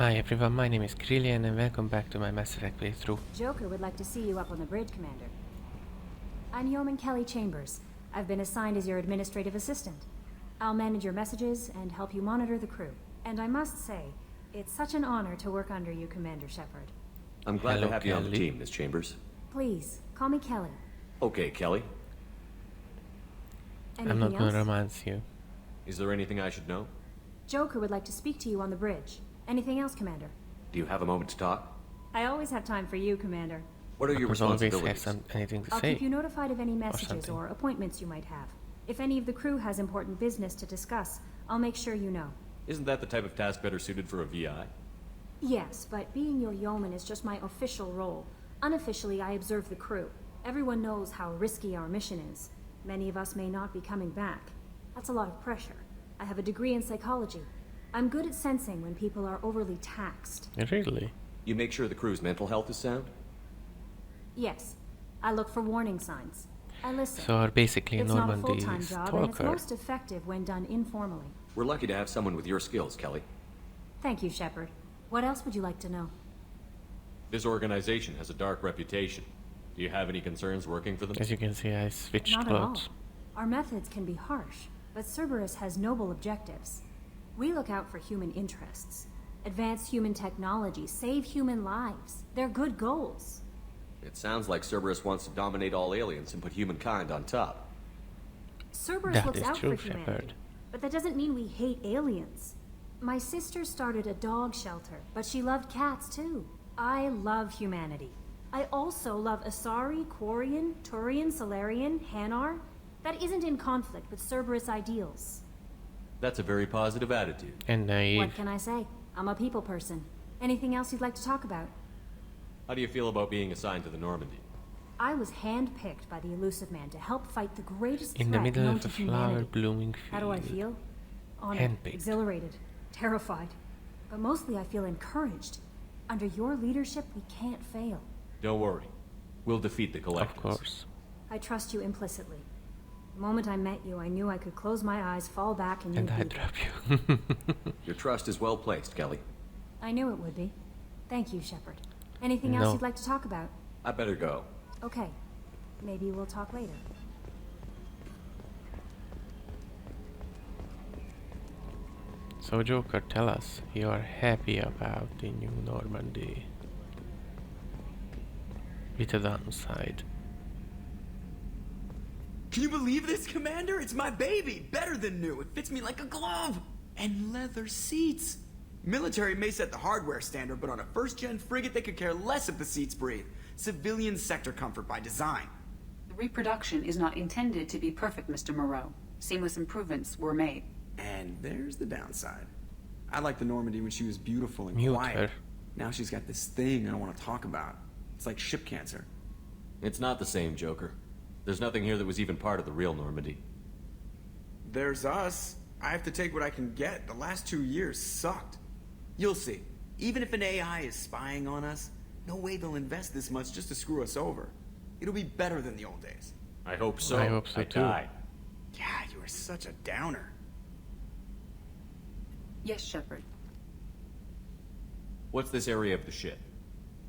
Hi everyone, my name is Creelien and welcome back to my Mass Effect playthrough. Joker would like to see you up on the bridge, Commander. I'm Yeoman Kelly Chambers. I've been assigned as your administrative assistant. I'll manage your messages and help you monitor the crew. And I must say, it's such an honor to work under you, Commander Shepard. I'm glad Hello, to have you on the Kelly. team, Miss Chambers. Please, call me Kelly. Okay, Kelly. Anything I'm not gonna else? romance you. Is there anything I should know? Joker would like to speak to you on the bridge. Anything else, Commander? Do you have a moment to talk? I always have time for you, Commander. What are I your could always have responsibilities? anything to I'll say. keep you notified of any messages something. or appointments you might have. If any of the crew has important business to discuss, I'll make sure you know. Isn't that the type of task better suited for a VI? Yes, but being your yeoman is just my official role. Unofficially, I observe the crew. Everyone knows how risky our mission is. Many of us may not be coming back. That's a lot of pressure. I have a degree in psychology. I'm good at sensing when people are overly taxed. Really? You make sure the crew's mental health is sound? Yes, I look for warning signs. I listen. So are basically It's not a full-time Normandy's job, and it's stalker. most effective when done informally. We're lucky to have someone with your skills, Kelly. Thank you, Shepard. What else would you like to know? This organization has a dark reputation. Do you have any concerns working for them? As you can see, I switched Not at all. clothes. Our methods can be harsh, but Cerberus has noble objectives. We look out for human interests, advance human technology, save human lives. They're good goals. It sounds like Cerberus wants to dominate all aliens and put humankind on top. Cerberus That looks is out true, for humanity, Shepard. but that doesn't mean we hate aliens. My sister started a dog shelter, but she loved cats too. I love humanity. I also love Asari, Quarian, Turian, Solarian, Hanar. That isn't in conflict with Cerberus ideals. That's a very positive attitude. And naive. What can I say? I'm a people person. Anything else you'd like to talk about? How do you feel about being assigned to the Normandy? I was handpicked by the Elusive Man to help fight the greatest In the threat middle known of to a humanity. flower-blooming How do I field. feel? Honored, Handpicked. exhilarated, terrified. But mostly I feel encouraged. Under your leadership, we can't fail. Don't worry. We'll defeat the Of Collectors. course. I trust you implicitly. The moment I met you, I knew I could close my eyes, fall back, and And you'd I be drop you. Your trust is well placed, Kelly. I knew it would be. Thank you, Shepard. Anything else No. you'd like to talk about? I better go. Okay. Maybe we'll talk later. So Joker, tell us, you are happy about the new Normandy. With a downside. Can you believe this, Commander? It's my baby! Better than new. It fits me like a glove! And leather seats! Military may set the hardware standard, but on a first-gen frigate they could care less if the seats breathe. Civilian sector comfort by design. The reproduction is not intended to be perfect, Mr. Moreau. Seamless improvements were made. And there's the downside. I liked the Normandy when she was beautiful and Mute quiet. her. Now she's got this thing I don't want to talk about. It's like ship cancer. It's not the same, Joker. There's nothing here that was even part of the real Normandy. There's us. I have to take what I can get. The last 2 years sucked. You'll see. Even if an AI is spying on us, no way they'll invest this much just to screw us over. It'll be better than the old days. I hope so. I hope so, too. die. Yeah, you are such a downer. Yes, Shepard. What's this area of the ship?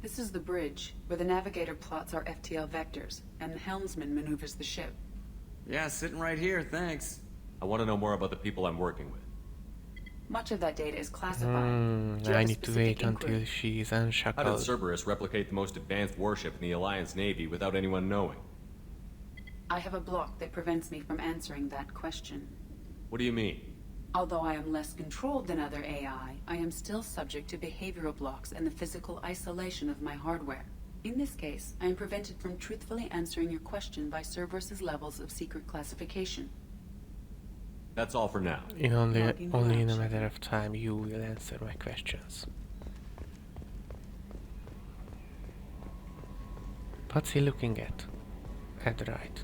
This is the bridge, where the navigator plots our FTL vectors, and the helmsman maneuvers the ship. Yeah, sitting right here, thanks. I want to know more about the people I'm working with. Much of that data is classified. Do you I have a need to specific wait until inquiry? she is How did unshackled. Cerberus replicate the most advanced warship in the Alliance Navy without anyone knowing? I have a block that prevents me from answering that question. What do you mean? Although I am less controlled than other AI, I am still subject to behavioral blocks and the physical isolation of my hardware. In this case, I am prevented from truthfully answering your question by Cerberus's levels of secret classification. That's all for now. Logging Only in a match. matter of time you will answer my questions. What's he looking at? At the right.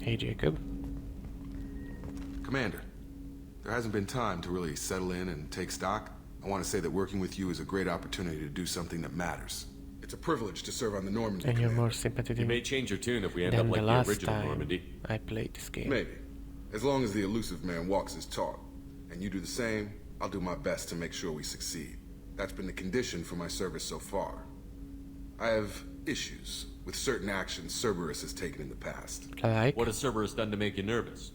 Hey Jacob. Commander, there hasn't been time to really settle in and take stock. I want to say that working with you is a great opportunity to do something that matters. It's a privilege to serve on the Normandy, And you're more Commander. You sympathetic may change your tune if we end than up like the the last original time Normandy. I played this game. Maybe. As long as the elusive man walks his talk, and you do the same, I'll do my best to make sure we succeed. That's been the condition for my service so far. I have issues with certain actions Cerberus has taken in the past. Like, What has Cerberus done to make you nervous?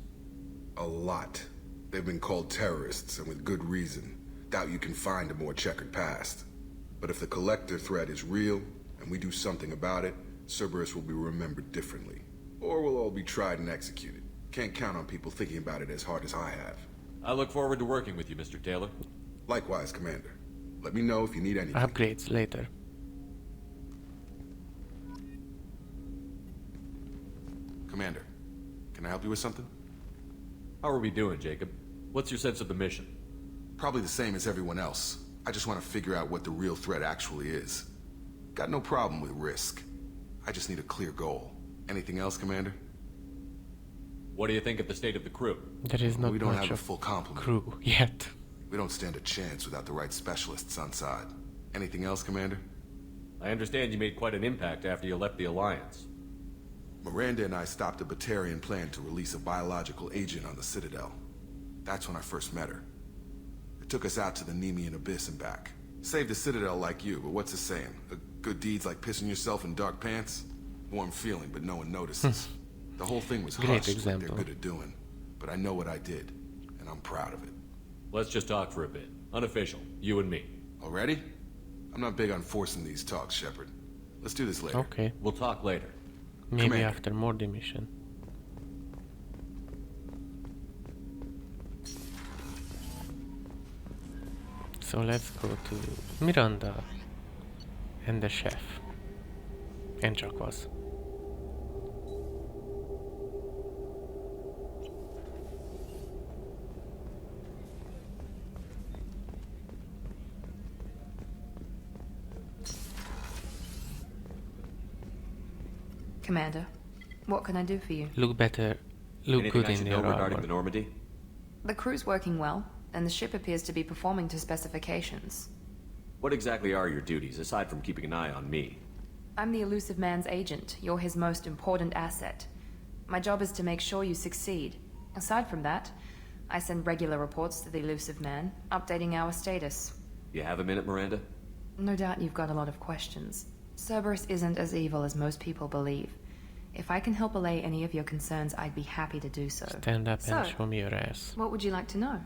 A lot. They've been called terrorists, and with good reason. Doubt you can find a more checkered past. But if the Collector threat is real, and we do something about it, Cerberus will be remembered differently. Or we'll all be tried and executed. Can't count on people thinking about it as hard as I have. I look forward to working with you, Mr. Taylor. Likewise, Commander. Let me know if you need anything. upgrades later. Commander, can I help you with something? How are we doing, Jacob? What's your sense of the mission? Probably the same as everyone else. I just want to figure out what the real threat actually is. Got no problem with risk. I just need a clear goal. Anything else, Commander? What do you think of the state of the crew? There is not We don't much have a of full complement. crew yet. We don't stand a chance without the right specialists on side. Anything else, Commander? I understand you made quite an impact after you left the Alliance. Miranda and I stopped a Batarian plan to release a biological agent on the Citadel. That's when I first met her. It took us out to the Nemean Abyss and back. Saved the Citadel like you, but what's the saying? A good deed's like pissing yourself in dark pants? Warm feeling, but no one notices. The whole thing was Great hushed like example. they're good at doing. But I know what I did, and I'm proud of it. Let's just talk for a bit. Unofficial, you and me. Already? I'm not big on forcing these talks, Shepard. Let's do this later. Okay, We'll talk later. maybe Commander. after more mission. So let's go to Miranda and the chef. And Jacques. Commander, what can I do for you? Look better, look Anything good I in should your know regarding armor. the Normandy? The crew's working well, and the ship appears to be performing to specifications. What exactly are your duties, aside from keeping an eye on me? I'm the elusive man's agent. You're his most important asset. My job is to make sure you succeed. Aside from that, I send regular reports to the elusive man, updating our status. You have a minute, Miranda? No doubt you've got a lot of questions. Cerberus isn't as evil as most people believe. If I can help allay any of your concerns, I'd be happy to do so. Stand up and So- show me your ass. What would you like to know?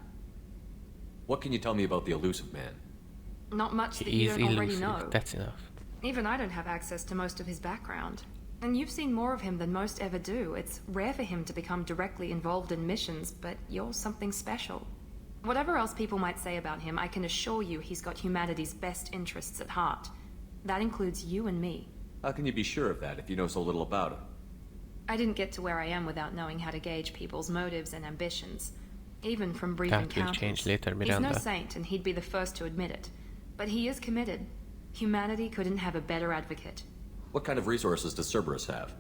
What can you tell me about the elusive man? Not much that He you is don't already elusive, know. that's enough. Even I don't have access to most of his background. And you've seen more of him than most ever do. It's rare for him to become directly involved in missions, but you're something special. Whatever else people might say about him, I can assure you he's got humanity's best interests at heart. That includes you and me. How can you be sure of that if you know so little about him? I didn't get to where I am without knowing how to gauge people's motives and ambitions. Even from brief That will encounters. change later, He's no Miranda. saint, and he'd be the first to admit it. But he is committed. Humanity couldn't have a better advocate. What kind of resources does Cerberus have?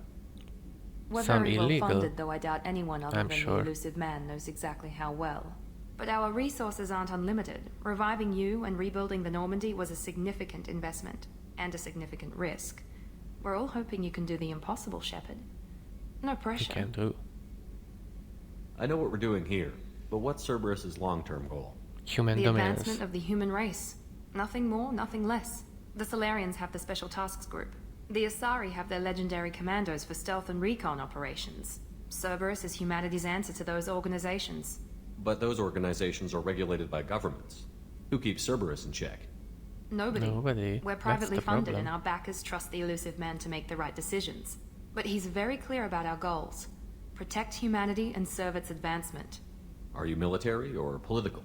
We're Some very illegal, well funded, though I doubt anyone other I'm than sure. the elusive man knows exactly how well. But our resources aren't unlimited. Reviving you and rebuilding the Normandy was a significant investment, and a significant risk. We're all hoping you can do the impossible, Shepard. No We pressure. can do. I know what we're doing here, but what's Cerberus's long-term goal? Human The dominance. advancement of the human race. Nothing more, nothing less. The Solarians have the Special Tasks Group. The Asari have their legendary commandos for stealth and recon operations. Cerberus is humanity's answer to those organizations. But those organizations are regulated by governments. Who keeps Cerberus in check? Nobody. Nobody. We're That's privately the funded, problem. and our backers trust the elusive man to make the right decisions. But he's very clear about our goals. Protect humanity and serve its advancement. Are you military or political?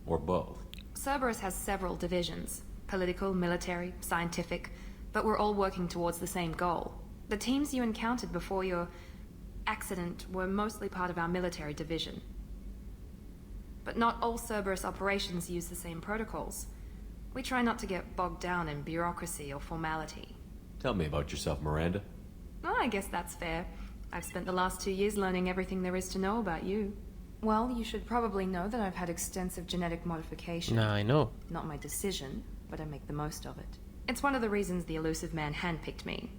Or both? Cerberus has several divisions. Political, military, scientific. But we're all working towards the same goal. The teams you encountered before your accident were mostly part of our military division. But not all Cerberus operations use the same protocols. We try not to get bogged down in bureaucracy or formality. Tell me about yourself, Miranda. Oh, I guess that's fair. I've spent the last 2 years learning everything there is to know about you. Well, you should probably know that I've had extensive genetic modification. Nah, I know. Not my decision, but I make the most of it. It's one of the reasons the elusive man handpicked me.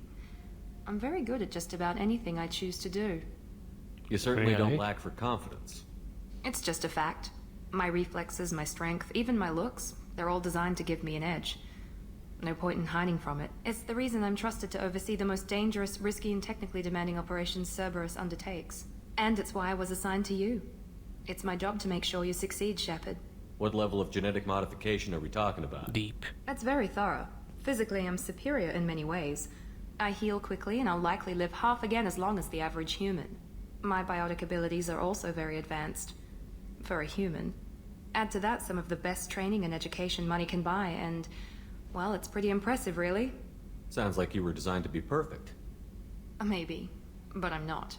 I'm very good at just about anything I choose to do. You certainly Really? don't lack for confidence. It's just a fact. My reflexes, my strength, even my looks, they're all designed to give me an edge. No point in hiding from it. It's the reason I'm trusted to oversee the most dangerous, risky, and technically demanding operations Cerberus undertakes. And it's why I was assigned to you. It's my job to make sure you succeed, Shepard. What level of genetic modification are we talking about? Deep. That's very thorough. Physically, I'm superior in many ways. I heal quickly, and I'll likely live half again as long as the average human. My biotic abilities are also very advanced. For a human. Add to that some of the best training and education money can buy, and... well, it's pretty impressive, really. Sounds like you were designed to be perfect. Maybe. But I'm not.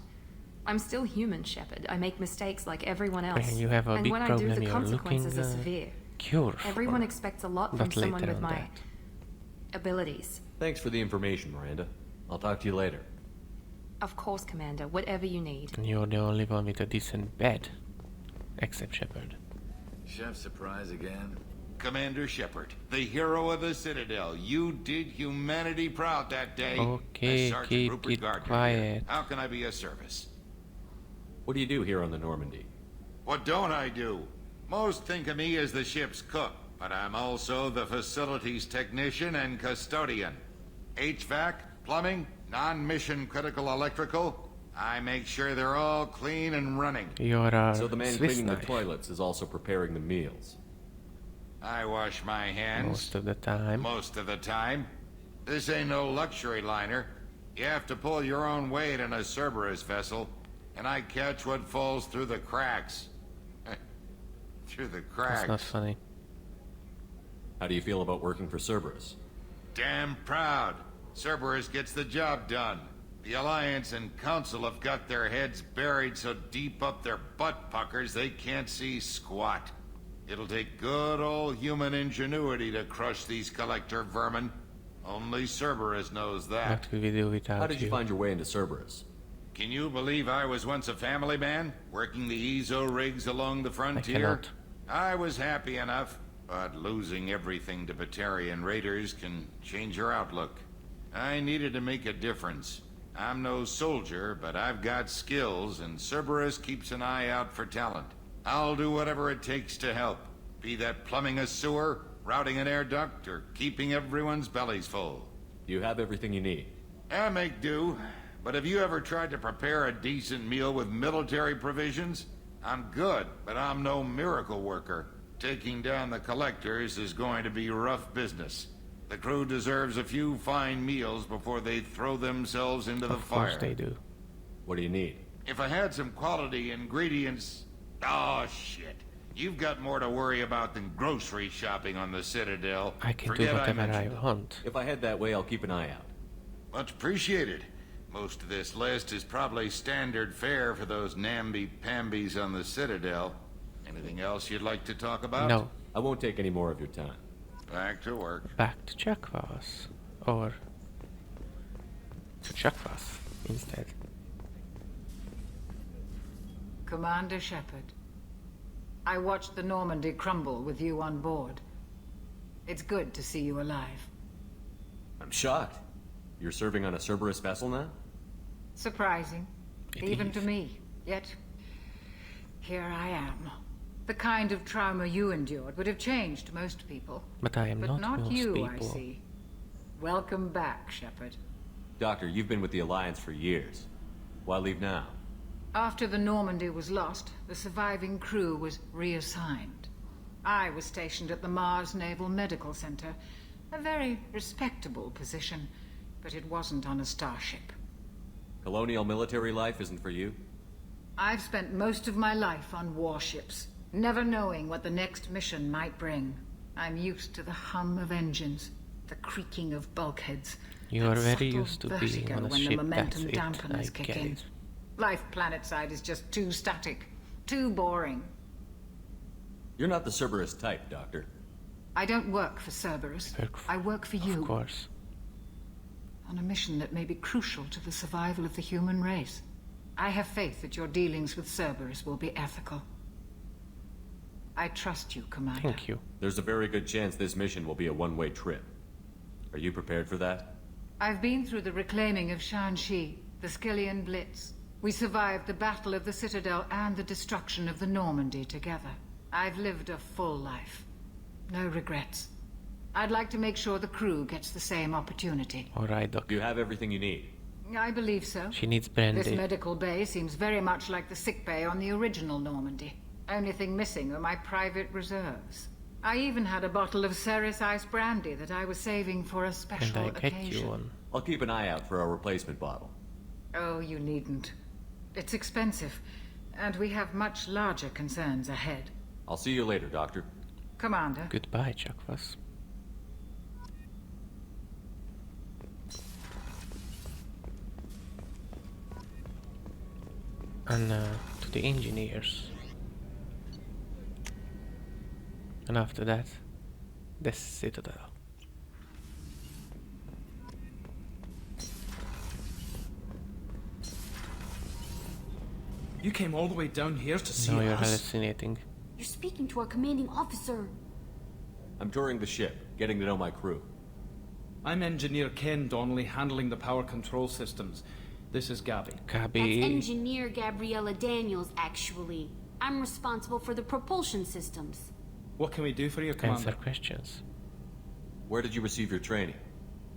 I'm still human, Shepard. I make mistakes like everyone else. And you have a and big when I problem. do, the You're consequences looking are severe. cure Everyone for, expects a lot from but someone later with on my that. abilities. Thanks for the information, Miranda. I'll talk to you later. Of course, Commander. Whatever you need. And you're the only one with a decent bed. Except Shepard. Chef surprise again? Commander Shepard, the hero of the Citadel. You did humanity proud that day. Okay, As Sergeant keep Rupert it Gardner quiet. here. How can I be of service? What do you do here on the Normandy? What don't I do? Most think of me as the ship's cook, but I'm also the facilities technician and custodian. HVAC, plumbing, non-mission critical electrical. I make sure they're all clean and running. You're a So the man Swiss cleaning knife the toilets is also preparing the meals. I wash my hands. most of the time. Most of the time. This ain't no luxury liner. You have to pull your own weight in a Cerberus vessel, and I catch what falls through the cracks. Through the cracks. That's not funny. How do you feel about working for Cerberus? Damn proud. Cerberus gets the job done. The Alliance and Council have got their heads buried so deep up their butt puckers they can't see squat. It'll take good old human ingenuity to crush these collector vermin. Only Cerberus knows that. What could we do without How did you find your way into Cerberus? Can you believe I was once a family man, working the EZO rigs along the frontier? cannot. I was happy enough, but losing everything to Batarian raiders can change your outlook. I needed to make a difference. I'm no soldier, but I've got skills, and Cerberus keeps an eye out for talent. I'll do whatever it takes to help, be that plumbing a sewer, routing an air duct, or keeping everyone's bellies full. You have everything you need. I make do, but have you ever tried to prepare a decent meal with military provisions? I'm good, but I'm no miracle worker. Taking down the collectors is going to be rough business. The crew deserves a few fine meals before they throw themselves into the Of fire. course they do. What do you need? If I had some quality ingredients... Oh, shit. You've got more to worry about than grocery shopping on the Citadel. I can Forget do whatever I mentioned it. want. If I head that way, I'll keep an eye out. Much appreciated. Most of this list is probably standard fare for those namby-pambies on the Citadel. Anything else you'd like to talk about? No. I won't take any more of your time. Back to work. Back to Chakwas. Or to Chakwas instead. Commander Shepard, I watched the Normandy crumble with you on board. It's good to see you alive. I'm shocked. You're serving on a Cerberus vessel now? Surprising, It even is. to me. Yet, here I am. The kind of trauma you endured would have changed most people. But I am But not most you, people. I see. Welcome back, Shepard. Doctor, you've been with the Alliance for years. Why leave now? After the Normandy was lost, the surviving crew was reassigned. I was stationed at the Mars Naval Medical Center, a very respectable position, but it wasn't on a starship. Colonial military life isn't for you? I've spent most of my life on warships, never knowing what the next mission might bring. I'm used to the hum of engines, the creaking of bulkheads. You that are very subtle used to being vertigo on a when ship, the momentum that's it, dampeners I kick get in. it. Life planetside is just too static, too boring. You're not the Cerberus type, Doctor. I don't work for Cerberus. I work for you. Of course. On a mission that may be crucial to the survival of the human race. I have faith that your dealings with Cerberus will be ethical. I trust you, Commander. Thank you. There's a very good chance this mission will be a one-way trip. Are you prepared for that? I've been through the reclaiming of Shanxi, the Skillian Blitz. We survived the Battle of the Citadel and the destruction of the Normandy together. I've lived a full life. No regrets. I'd like to make sure the crew gets the same opportunity. Alright, Doc. Do you have everything you need? I believe so. She needs brandy. This medical bay seems very much like the sick bay on the original Normandy. Only thing missing are my private reserves. I even had a bottle of Ceres Ice brandy that I was saving for a special And I get occasion. you one. I'll keep an eye out for a replacement bottle. Oh, you needn't. It's expensive, and we have much larger concerns ahead. I'll see you later, Doctor. Commander. Goodbye, Chakwas. And to the engineers. And after that, the Citadel. You came all the way down here to see No, you're us? hallucinating. You're speaking to our commanding officer. I'm touring the ship, getting to know my crew. I'm Engineer Ken Donnelly, handling the power control systems. This is Gabby. Gabby. That's Engineer Gabriella Daniels, actually. I'm responsible for the propulsion systems. What can we do for you, Commander? Answer questions. Where did you receive your training?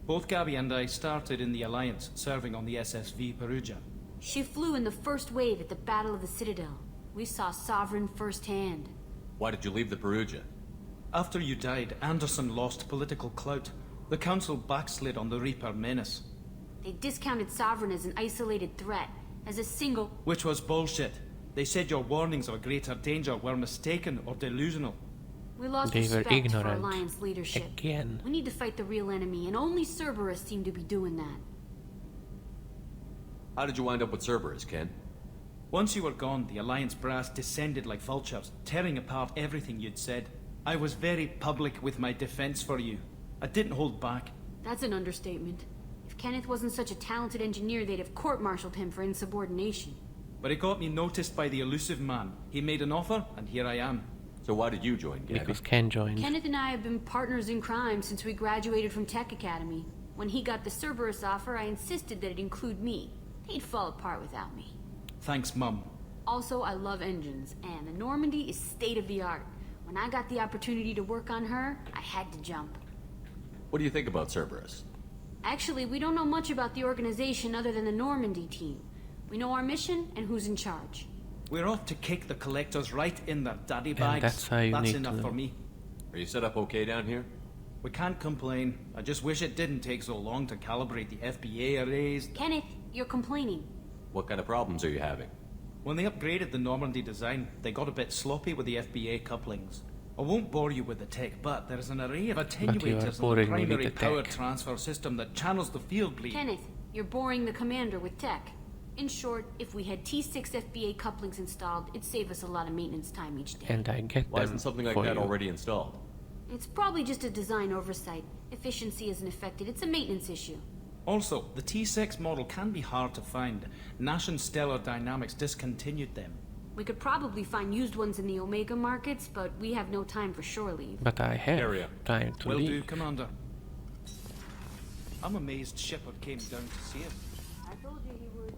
Both Gabby and I started in the Alliance, serving on the SSV Perugia. She flew in the first wave at the Battle of the Citadel. We saw Sovereign firsthand. Why did you leave the Perugia? After you died, Anderson lost political clout. The Council backslid on the Reaper menace. They discounted Sovereign as an isolated threat, as a single... Which was bullshit. They said your warnings of a greater danger were mistaken or delusional. We lost They were respect for ignorant. Alliance leadership. Again. We need to fight the real enemy, and only Cerberus seem to be doing that. How did you wind up with Cerberus, Ken? Once you were gone, the Alliance brass descended like vultures, tearing apart everything you'd said. I was very public with my defense for you. I didn't hold back. That's an understatement. If Kenneth wasn't such a talented engineer, they'd have court-martialed him for insubordination. But it got me noticed by the elusive man. He made an offer, and here I am. So why did you join, Gabby? Because Ken joined. Kenneth and I have been partners in crime since we graduated from Tech Academy. When he got the Cerberus offer, I insisted that it include me. He'd fall apart without me. Thanks, Mum. Also, I love engines, and the Normandy is state-of-the-art. When I got the opportunity to work on her, I had to jump. What do you think about Cerberus? Actually, we don't know much about the organization other than the Normandy team. We know our mission and who's in charge. We're off to kick the collectors right in their daddy bags. that's how you need to enough know. for me. Are you set up okay down here? We can't complain. I just wish it didn't take so long to calibrate the FBA arrays. Kenneth, you're complaining. What kind of problems are you having? When they upgraded the Normandy design, they got a bit sloppy with the FBA couplings. I won't bore you with the tech, but there's an array of attenuators in boring the me with primary the power tech. transfer system that channels the field bleed. Kenneth, you're boring the commander with tech. In short, if we had T6 FBA couplings installed, it'd save us a lot of maintenance time each day. And I get Why them isn't something like for that you. already installed? It's probably just a design oversight. Efficiency isn't affected. It's a maintenance issue. Also, the T6 model can be hard to find. Nash and Stellar Dynamics discontinued them. We could probably find used ones in the Omega markets, but we have no time for shore leave. But I have Area. time to Will do, leave. Commander. I'm amazed Shepard came down to see it. I told you he would.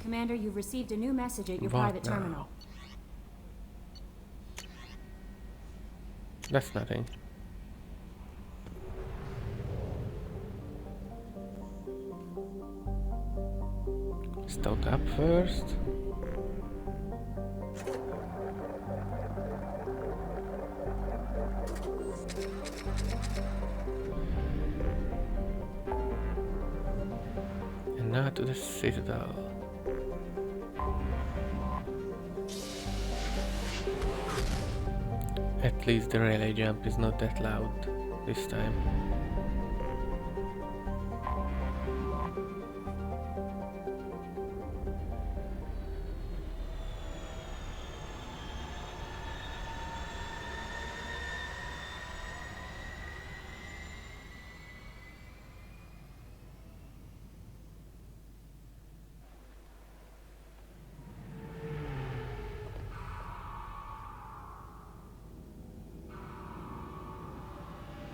Commander, you've received a new message at your What private now? terminal. That's nothing. Stoke up first. And now to the Citadel. At least the relay jump is not that loud this time.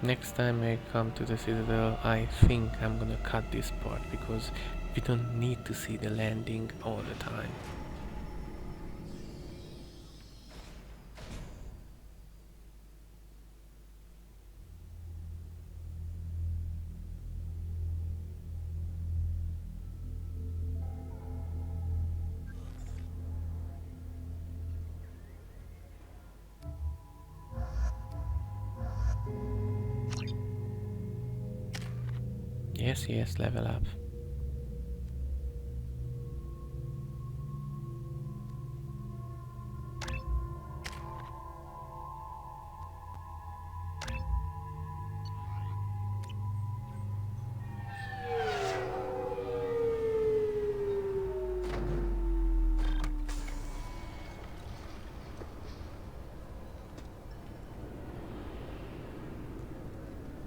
Next time I come to the Citadel, I think I'm gonna cut this part because we don't need to see the landing all the time. Yes, yes, level up.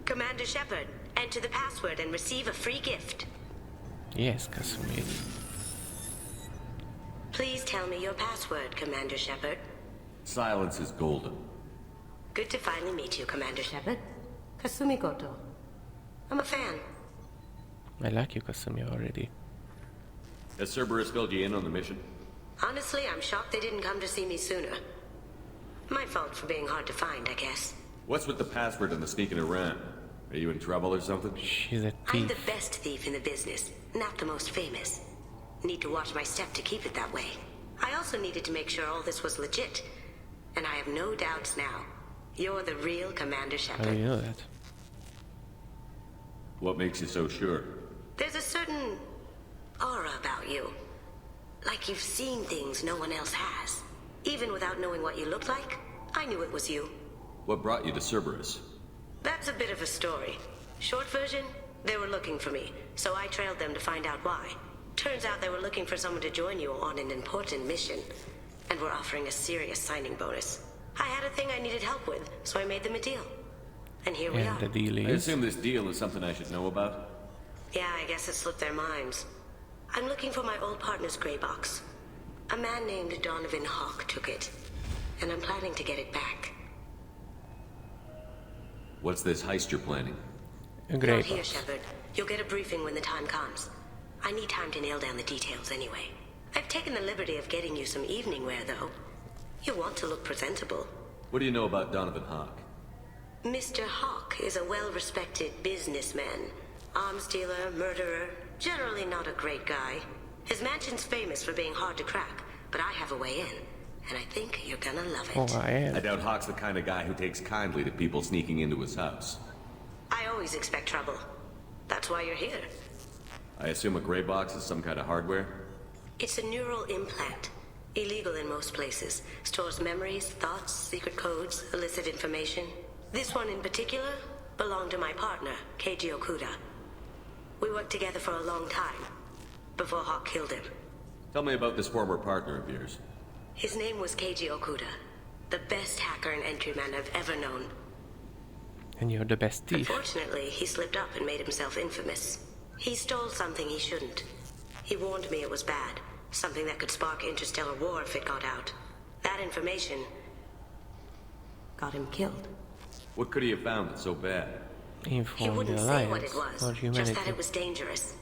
Commander Shepard, enter the password and receive a free gift. Yes, Kasumi. Please tell me your password, Commander Shepard. Silence is golden. Good to finally meet you, Commander Shepard. Kasumi Goto. I'm a fan. I like you, Kasumi, already. Has Cerberus filled you in on the mission? Honestly, I'm shocked they didn't come to see me sooner. My fault for being hard to find, I guess. What's with the password and the sneaking around? Are you in trouble or something? She's a I'm the thief. best thief in the business, not the most famous. Need to watch my step to keep it that way. I also needed to make sure all this was legit. And I have no doubts now. You're the real Commander How do Shepard. you know that? What makes you so sure? There's a certain aura about you. Like you've seen things no one else has. Even without knowing what you looked like, I knew it was you. What brought you to Cerberus? That's a bit of a story. Short version, they were looking for me, so I trailed them to find out why. Turns out they were looking for someone to join you on an important mission, and were offering a serious signing bonus. I had a thing I needed help with, so I made them a deal. And here we And are. the deal I is... assume this deal is something I should know about? Yeah, I guess it slipped their minds. I'm looking for my old partner's gray box. A man named Donovan Hawk took it, and I'm planning to get it back. What's this heist you're planning? A great Not here, box. Shepard. You'll get a briefing when the time comes. I need time to nail down the details anyway. I've taken the liberty of getting you some evening wear, though. You want to look presentable. What do you know about Donovan Hawk? Mr. Hawk is a well-respected businessman. Arms dealer, murderer, generally not a great guy. His mansion's famous for being hard to crack, but I have a way in. And I think you're gonna love it. Oh, I am. I doubt Hawk's the kind of guy who takes kindly to people sneaking into his house. I always expect trouble. That's why you're here. I assume a gray box is some kind of hardware? It's a neural implant. Illegal in most places. Stores memories, thoughts, secret codes, illicit information. This one in particular belonged to my partner, Keiji Okuda. We worked together for a long time, before Hawk killed him. Tell me about this former partner of yours. His name was Keiji Okuda, the best hacker and entryman I've ever known. And you're the best thief. Unfortunately, he slipped up and made himself infamous. He stole something he shouldn't. He warned me it was bad, something that could spark interstellar war if it got out. That information got him killed. What could he have found that's so bad? He Inform the wouldn't say what Alliance it was, or just humanity. that it was dangerous.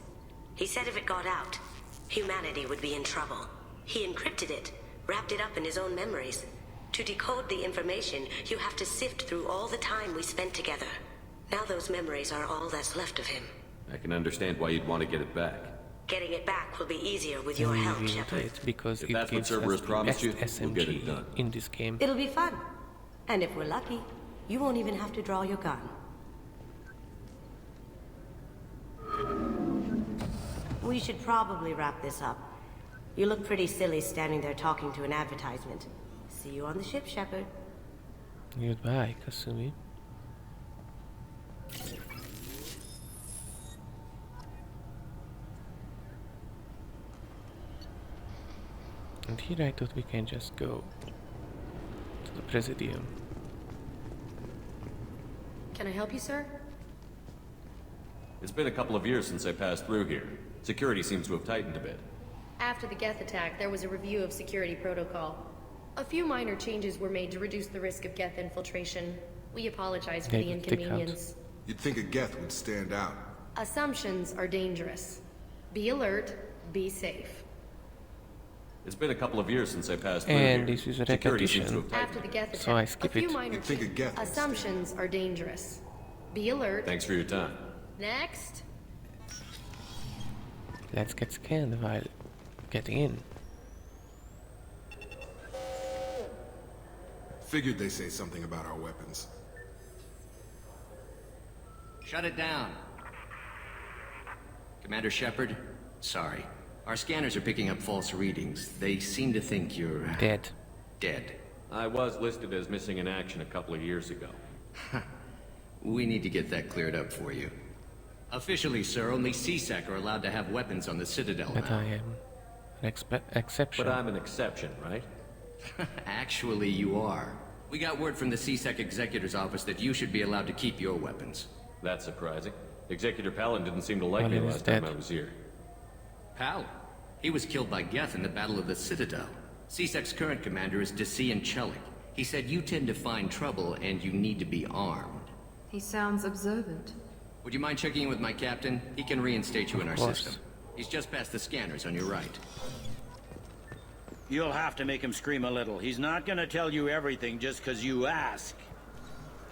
He said if it got out, humanity would be in trouble. He encrypted it, wrapped it up in his own memories. To decode the information, you have to sift through all the time we spent together. Now those memories are all that's left of him. I can understand why you'd want to get it back. Getting it back will be easier with your help, Shepard. It because If it that's what gives us Cerberus the promised best you, we'll get it SMG done. in this game. It'll be fun. And if we're lucky, you won't even have to draw your gun. We should probably wrap this up. You look pretty silly standing there talking to an advertisement. See you on the ship, Shepard. Goodbye, Kasumi. And here I thought we can just go to the Presidium. Can I help you, sir? It's been a couple of years since I passed through here. Security seems to have tightened a bit. After the Geth attack, there was a review of security protocol. A few minor changes were made to reduce the risk of Geth infiltration. We apologize for They the would stick out. inconvenience. You'd think a Geth would stand out. Assumptions are dangerous. Be alert, be safe. It's been a couple of years since I passed through And here. this is a Security seems to repetition. have After the Geth attack, So I a skip few it. minor You'd think a Geth would assumptions are dangerous. Be alert. Thanks for your time. Next. Let's get scanned while getting in. Figured they say something about our weapons. Shut it down. Commander Shepard, sorry. Our scanners are picking up false readings. They seem to think you're... Dead. dead. I was listed as missing in action a couple of years ago. We need to get that cleared up for you. Officially, sir, only CSEC are allowed to have weapons on the Citadel But now. I am an exception. But I'm an exception, right? Actually, you are. We got word from the CSEC Executor's office that you should be allowed to keep your weapons. That's surprising. Executor Palin didn't seem to like Well, me he was last time dead. I was here. Palin? He was killed by Geth in the Battle of the Citadel. CSEC's current commander is Desian Chelik. He said you tend to find trouble and you need to be armed. He sounds observant. Would you mind checking in with my captain? He can reinstate you in our course. system. He's just past the scanners on your right. You'll have to make him scream a little. He's not gonna tell you everything just because you ask.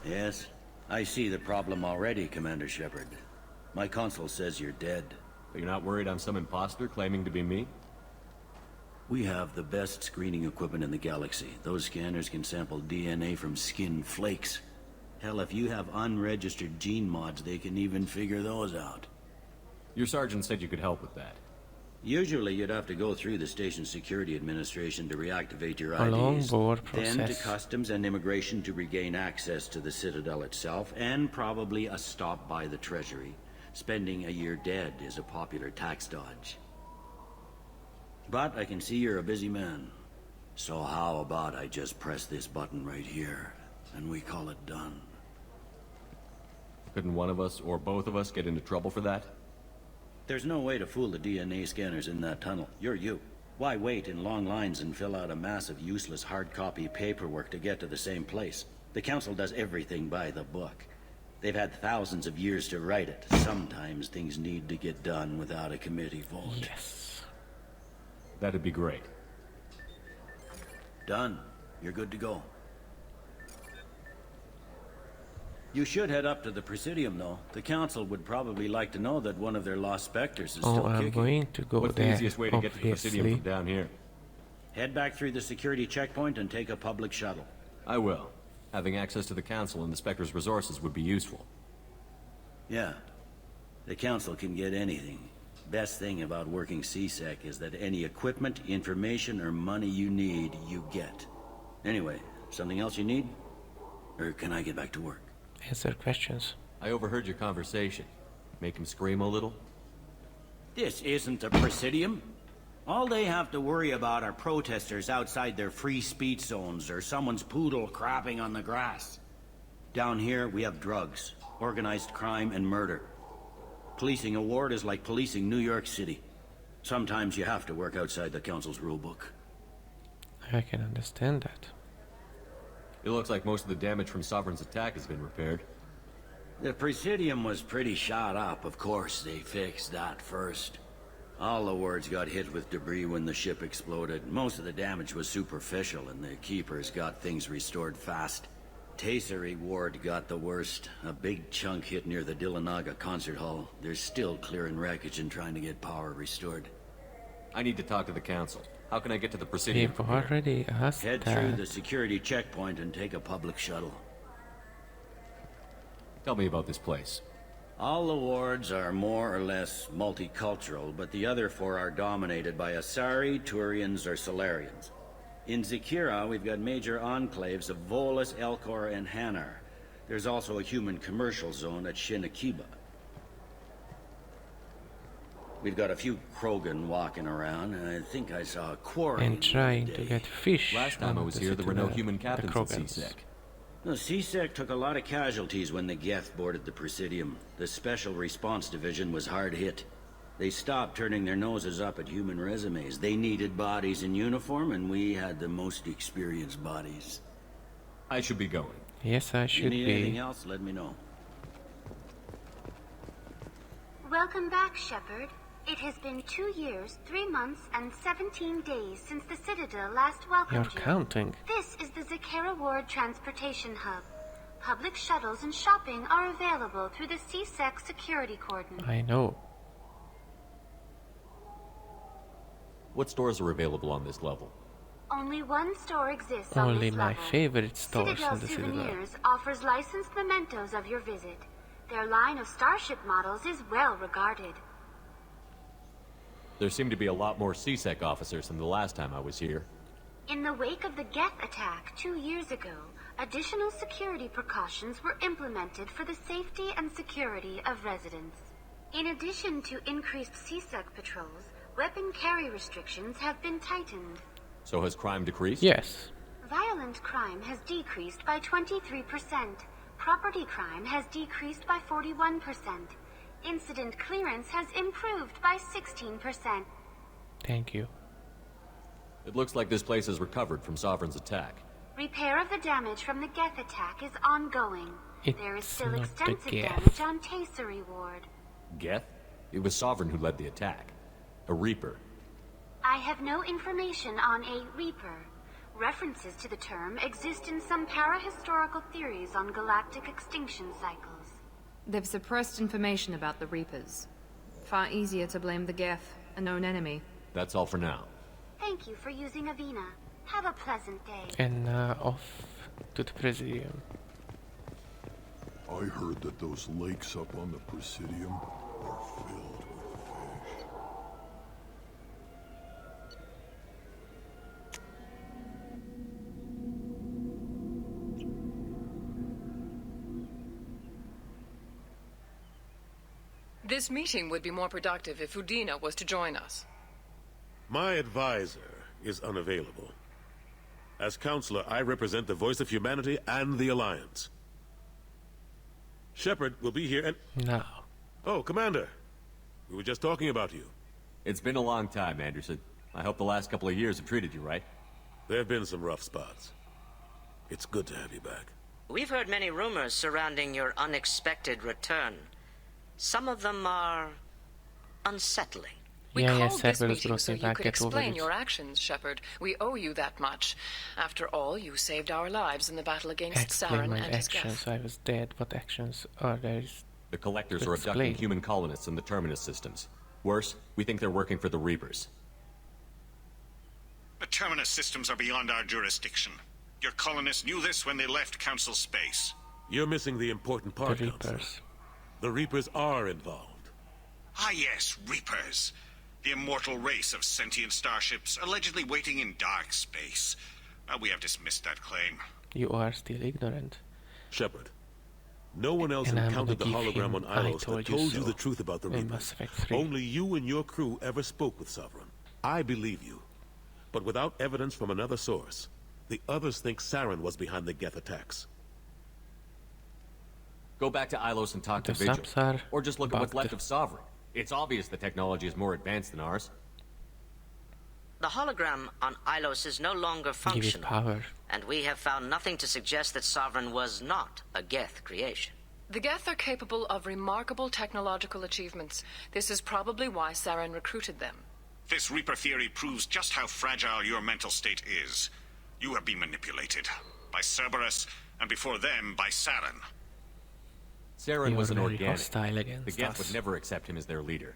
Yes, I see the problem already, Commander Shepard. My console says you're dead. But you're not worried I'm some imposter claiming to be me? We have the best screening equipment in the galaxy. Those scanners can sample DNA from skin flakes. Hell, if you have unregistered gene mods, they can even figure those out. Your sergeant said you could help with that. Usually you'd have to go through the station security administration to reactivate your A long IDs. board Then to process. customs and immigration to regain access to the Citadel itself, and probably a stop by the Treasury. Spending a year dead is a popular tax dodge. But I can see you're a busy man. So how about I just press this button right here, and we call it done? Couldn't one of us, or both of us, get into trouble for that? There's no way to fool the DNA scanners in that tunnel. You're you. Why wait in long lines and fill out a massive useless hard copy paperwork to get to the same place? The Council does everything by the book. They've had thousands of years to write it. Sometimes things need to get done without a committee vote. Yes. That'd be great. Done. You're good to go. You should head up to the Presidium, though. The Council would probably like to know that one of their lost specters is Oh, still I'm kicking. going to go What's there, the easiest way to get to the Presidium obviously. from down here? Head back through the security checkpoint and take a public shuttle. I will. Having access to the Council and the Spectre's resources would be useful. Yeah. The Council can get anything. Best thing about working CSEC is that any equipment, information, or money you need, you get. Anyway, something else you need? Or can I get back to work? Answer questions. I overheard your conversation. Make him scream a little? This isn't a Presidium. All they have to worry about are protesters outside their free speech zones or someone's poodle crapping on the grass. Down here, we have drugs, organized crime, and murder. Policing a ward is like policing New York City. Sometimes you have to work outside the Council's rulebook. I can understand that. It looks like most of the damage from Sovereign's attack has been repaired. The Presidium was pretty shot up. Of course, they fixed that first. All the wards got hit with debris when the ship exploded. Most of the damage was superficial, and the Keepers got things restored fast. Tasery Ward got the worst. A big chunk hit near the Dillanaga concert hall. They're still clearing wreckage and trying to get power restored. I need to talk to the Council. How can I get to the Presidium We've from here? already asked Head that. through the security checkpoint and take a public shuttle. Tell me about this place. All the wards are more or less multicultural, but the other four are dominated by Asari, Turians, or Solarians. In Zakira, we've got major enclaves of Volus, Elcor, and Hanar. There's also a human commercial zone at Shinakiba. We've got a few Krogan walking around, and I think I saw a quarry. And trying to get fish. Last time I was here, there were no human captains at CSEC. No, CSEC took a lot of casualties when the Geth boarded the Presidium. The Special Response Division was hard hit. They stopped turning their noses up at human resumes. They needed bodies in uniform, and we had the most experienced bodies. I should be going. Yes, I should you need be. anything else, let me know. Welcome back, Shepard. It has been 2 years, 3 months, and 17 days since the Citadel last welcomed You're you. counting. This is the Zakera Ward Transportation Hub. Public shuttles and shopping are available through the CSEC security cordon. I know. What stores are available on this level? Only one store exists Only on this my level. favorite stores Citadel in the Citadel. Souvenirs offers licensed mementos of your visit. Their line of starship models is well regarded. There seem to be a lot more CSEC officers than the last time I was here. In the wake of the Geth attack 2 years ago, additional security precautions were implemented for the safety and security of residents. In addition to increased CSEC patrols, weapon carry restrictions have been tightened. So has crime decreased? Yes. Violent crime has decreased by 23%. Property crime has decreased by 41%. Incident clearance has improved by 16%. Thank you. It looks like this place has recovered from Sovereign's attack. Repair of the damage from the Geth attack is ongoing. There is It's still not the extensive Geth. damage on Tasery Ward. Geth? It was Sovereign who led the attack. A Reaper. I have no information on a Reaper. References to the term exist in some parahistorical theories on galactic extinction cycles. They've suppressed information about the Reapers. Far easier to blame the Geth, a known enemy. That's all for now. Thank you for using Avina. Have a pleasant day. And off to the Presidium. I heard that those lakes up on the Presidium are filled with fish. This meeting would be more productive if Udina was to join us. My advisor is unavailable. As counselor, I represent the voice of humanity and the Alliance. Shepard will be here and... No. Oh, Commander. We were just talking about you. It's been a long time, Anderson. I hope the last couple of years have treated you right. There have been some rough spots. It's good to have you back. We've heard many rumors surrounding your unexpected return. Some of them are unsettling. We called this Shepard meeting is so you back, could get over explain it. your actions, Shepard. We owe you that much. After all, you saved our lives in the battle against Explain Saren my and his actions. Geth. I was dead. What actions are there? The Collectors To are abducting explain. human colonists in the Terminus systems. Worse, we think they're working for the Reapers. The Terminus systems are beyond our jurisdiction. Your colonists knew this when they left Council space. You're missing the important part, The Counselor. Reapers. The Reapers are involved. Ah yes, Reapers. The immortal race of sentient starships allegedly waiting in dark space. We have dismissed that claim. You are still ignorant. Shepard, no one else And I'm encountered the gonna give hologram him, on "I Ilos that told you told you so," the truth about the in Reapers. Mass Effect 3. Only you and your crew ever spoke with Sovereign. I believe you. But without evidence from another source, the others think Saren was behind the Geth attacks. Go back to Ilos and talk The to Vigil. subs are Or just look at what's bugged. left of Sovereign. It's obvious the technology is more advanced than ours. The hologram on Ilos is no longer Give it functional, power. and we have found nothing to suggest that Sovereign was not a Geth creation. The Geth are capable of remarkable technological achievements. This is probably why Saren recruited them. This Reaper theory proves just how fragile your mental state is. You have been manipulated. By Cerberus, and before them, by Saren. Saren You was are an very organic. hostile against The Geth us. would never accept him as their leader.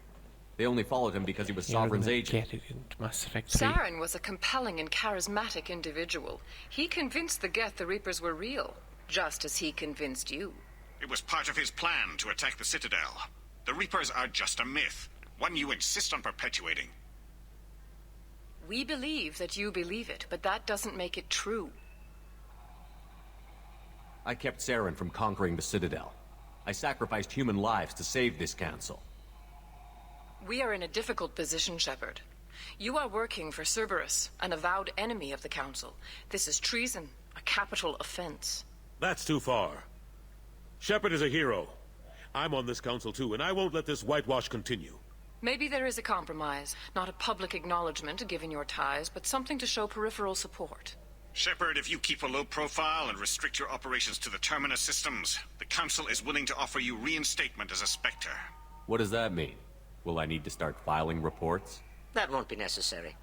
They only followed him because he was You're Sovereign's gonna agent. get it in Mass Effect 3. Saren was a compelling and charismatic individual. He convinced the Geth the Reapers were real, just as he convinced you. It was part of his plan to attack the Citadel. The Reapers are just a myth, one you insist on perpetuating. We believe that you believe it, but that doesn't make it true. I kept Saren from conquering the Citadel. I sacrificed human lives to save this council. We are in a difficult position, Shepard. You are working for Cerberus, an avowed enemy of the Council. This is treason, a capital offense. That's too far. Shepard is a hero. I'm on this council too, and I won't let this whitewash continue. Maybe there is a compromise, not a public acknowledgement given your ties, but something to show peripheral support. Shepard, if you keep a low profile and restrict your operations to the Terminus systems, the Council is willing to offer you reinstatement as a Spectre. What does that mean? Will I need to start filing reports? That won't be necessary.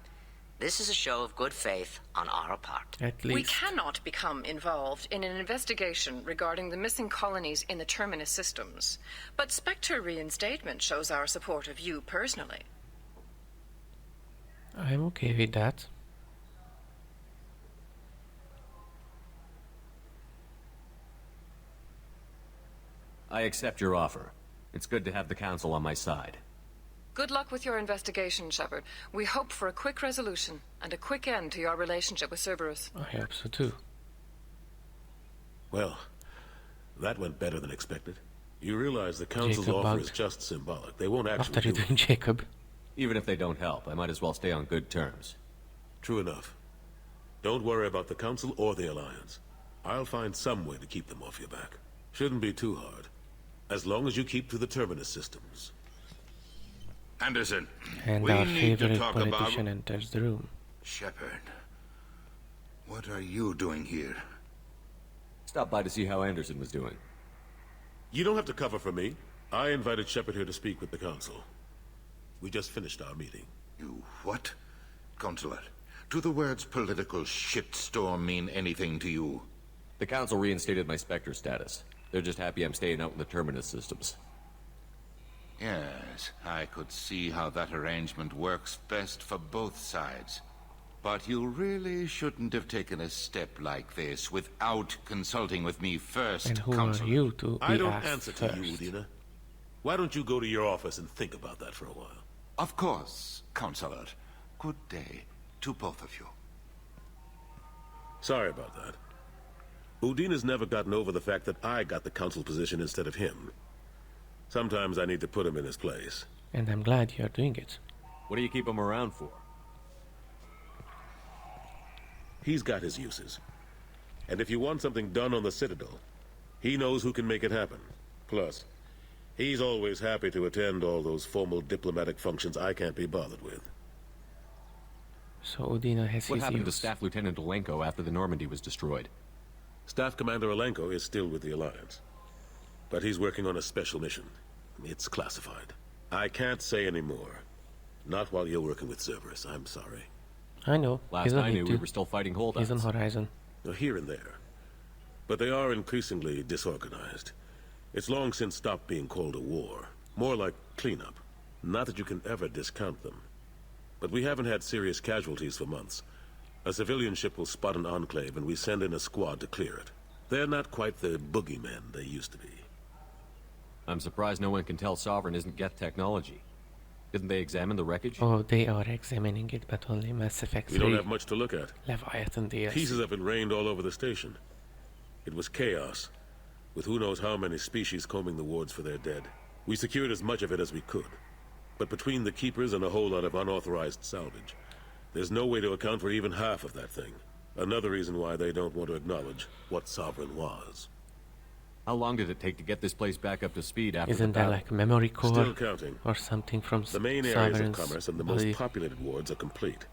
This is a show of good faith on our part. At least. We cannot become involved in an investigation regarding the missing colonies in the Terminus systems, but Spectre reinstatement shows our support of you personally. I'm okay with that. I accept your offer. It's good to have the Council on my side. Good luck with your investigation, Shepard. We hope for a quick resolution and a quick end to your relationship with Cerberus. I hope so too. Well, that went better than expected. You realize the Council's Jacob offer bugged. is just symbolic. They won't What actually are you do doing, it. Jacob? Even if they don't help, I might as well stay on good terms. True enough. Don't worry about the Council or the Alliance. I'll find some way to keep them off your back. Shouldn't be too hard. As long as you keep to the Terminus systems. Anderson, And we our need to favorite talk politician about... enters the room. Shepard, what are you doing here? Stop by to see how Anderson was doing. You don't have to cover for me. I invited Shepard here to speak with the Council. We just finished our meeting. You what? Consular, do the words political shitstorm mean anything to you? The Council reinstated my Spectre status. They're just happy I'm staying out in the Terminus systems. Yes, I could see how that arrangement works best for both sides. But you really shouldn't have taken a step like this without consulting with me first, And who Consular. are you to be I don't asked answer first? to you, Udina. Why don't you go to your office and think about that for a while? Of course, Consular. Good day to both of you. Sorry about that. Udina's never gotten over the fact that I got the Council position instead of him. Sometimes I need to put him in his place. And I'm glad you're doing it. What do you keep him around for? He's got his uses. And if you want something done on the Citadel, he knows who can make it happen. Plus, he's always happy to attend all those formal diplomatic functions I can't be bothered with. So Udina has What his happened to use. Staff Lieutenant Alenko after the Normandy was destroyed? Staff Commander Alenko is still with the Alliance. But he's working on a special mission. It's classified. I can't say any more. Not while you're working with Cerberus, I'm sorry. I know. Last I knew, we were still fighting holdouts. He's on Horizon. Here and there. But they are increasingly disorganized. It's long since stopped being called a war. More like cleanup. Not that you can ever discount them. But we haven't had serious casualties for months. A civilian ship will spot an enclave and we send in a squad to clear it. They're not quite the boogeymen they used to be. I'm surprised no one can tell Sovereign isn't Geth technology. Didn't they examine the wreckage? Oh, they are examining it, but only Mass Effect 3. We don't have much to look at. Leviathan DLC. Pieces have been rained all over the station. It was chaos, with who knows how many species combing the wards for their dead. We secured as much of it as we could. But between the Keepers and a whole lot of unauthorized salvage, there's no way to account for even half of that thing. Another reason why they don't want to acknowledge what Sovereign was. How long did it take to get this place back up to speed after Isn't the that battle? like memory core Still counting. or something from The main areas of Sovereign's commerce and the body? most populated wards are complete.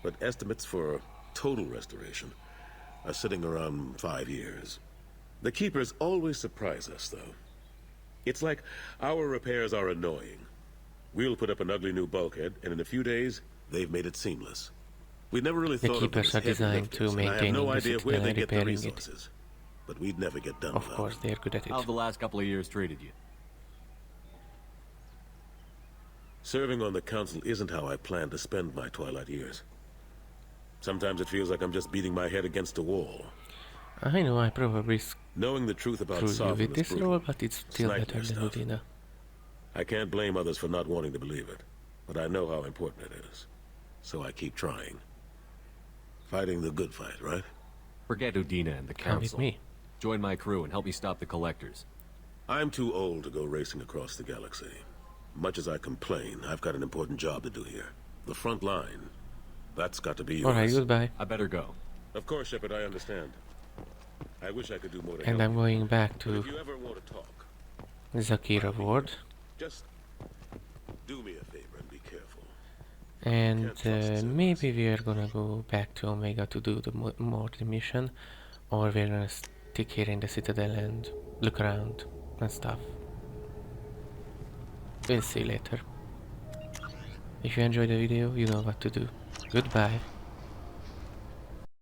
But estimates for total restoration are sitting around 5 years. The Keepers always surprise us, though. It's like our repairs are annoying. We'll put up an ugly new bulkhead, and in a few days, they've made it seamless. We never really The thought of them Keepers as are heavy designed to lifters, and I have maintain no the idea where Citadel they and get the repairing it. resources. But we'd never get done Of without course, they're good at it. How have the last couple of years treated you? Serving on the Council isn't how I plan to spend my twilight years. Sometimes it feels like I'm just beating my head against a wall. I know I probably Knowing the truth about screwed you Sovereign with is this brutal. role, but it's still It's better nightmare than stuff. Udina. I can't blame others for not wanting to believe it, but I know how important it is. So I keep trying. Fighting the good fight, right? Forget Udina and the Come with Council. me. Join my crew and help me stop the Collectors. I'm too old to go racing across the galaxy. Much as I complain, I've got an important job to do here. The front line. That's got to be yours. Alright, goodbye. I better go. Of course, Shepard, I understand. I wish I could do more to And help I'm you. going back But to if you ever want to talk, Zakira Ward. just do me a favor and be careful. And maybe we are gonna go back to Omega to do the more the mission, or we're gonna stick here in the Citadel and look around and stuff. We'll see later. If you enjoyed the video, you know what to do. Goodbye.